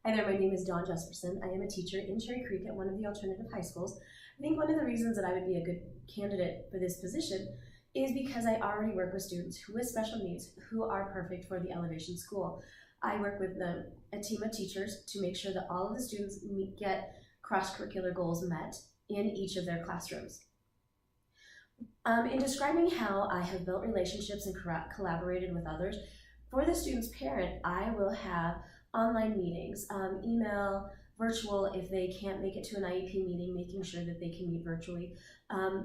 Hi there, my name is Jesperson. I am a teacher in Cherry Creek at one of the alternative high schools. I think one of the reasons that I would be a good candidate for this position is because I already work with students who with special needs who are perfect for the Elevation School. I work with a team of teachers to make sure that all of the students get cross-curricular goals met in each of their classrooms. In describing how I have built relationships and collaborated with others, for the student's parent, I will have online meetings, email, virtual if they can't make it to an IEP meeting, making sure that they can meet virtually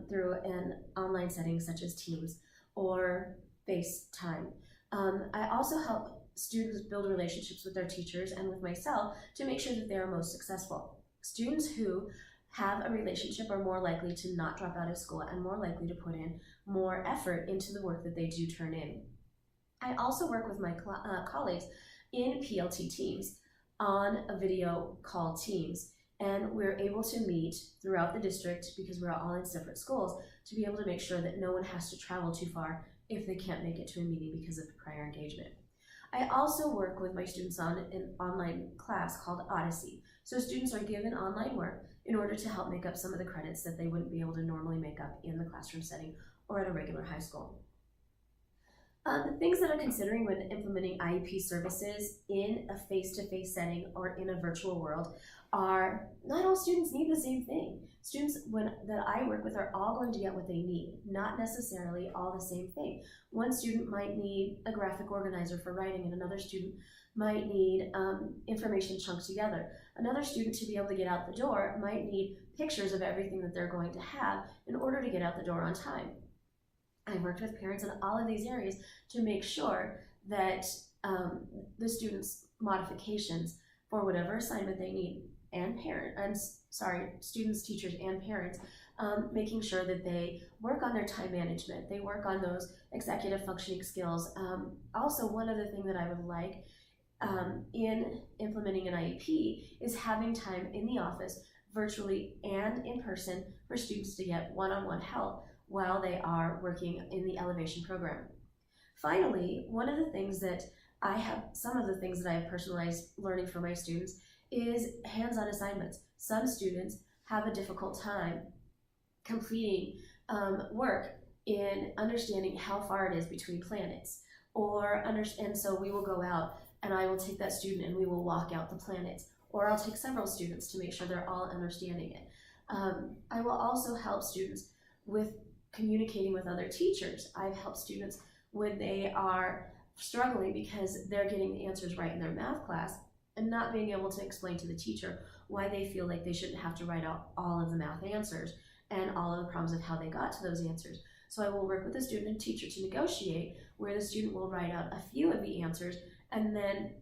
through an online setting such as Teams or FaceTime. I also help students build relationships with their teachers and with myself to make sure that they are most successful. Students who have a relationship are more likely to not drop out of school and more likely to put in more effort into the work that they do turn in. I also work with my colleagues in PLT teams on a video called Teams, and we're able to meet throughout the district because we're all in separate schools to be able to make sure that no one has to travel too far if they can't make it to a meeting because of prior engagement. I also work with my students on an online class called Odyssey. So students are given online work in order to help make up some of the credits that they wouldn't be able to normally make up in the classroom setting or at a regular high school. The things that I'm considering when implementing IEP services in a face-to-face setting or in a virtual world are not all students need the same thing. Students that I work with are all going to get what they need, not necessarily all the same thing. One student might need a graphic organizer for writing, and another student might need information chunked together. Another student, to be able to get out the door, might need pictures of everything that they're going to have in order to get out the door on time. I've worked with parents in all of these areas to make sure that the students' modifications for whatever assignment they need, students, teachers, and parents, making sure that they work on their time management, they work on those executive functioning skills. Also, one other thing that I would like in implementing an IEP is having time in the office, virtually and in person, for students to get one-on-one help while they are working in the Elevation program. Finally, some of the things that I have personalized learning for my students is hands-on assignments. Some students have a difficult time completing work in understanding how far it is between planets, and so we will go out and I will take that student and we will walk out the planets, or I'll take several students to make sure they're all understanding it. I will also help students with communicating with other teachers. I've helped students when they are struggling because they're getting the answers right in their math class and not being able to explain to the teacher why they feel like they shouldn't have to write out all of the math answers and all of the problems of how they got to those answers. So I will work with the student and teacher to negotiate where the student will write out a few of the answers and then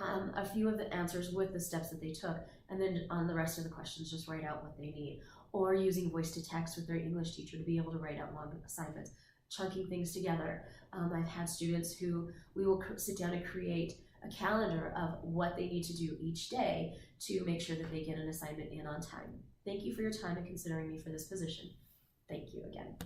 a few of the answers with the steps that they took, and then on the rest of the questions just write out what they need, or using voice to text with their English teacher to be able to write out long assignments, chunking things together. I've had students who we will sit down and create a calendar of what they need to do each day to make sure that they get an assignment in on time. Thank you for your time and considering me for this position. Thank you again.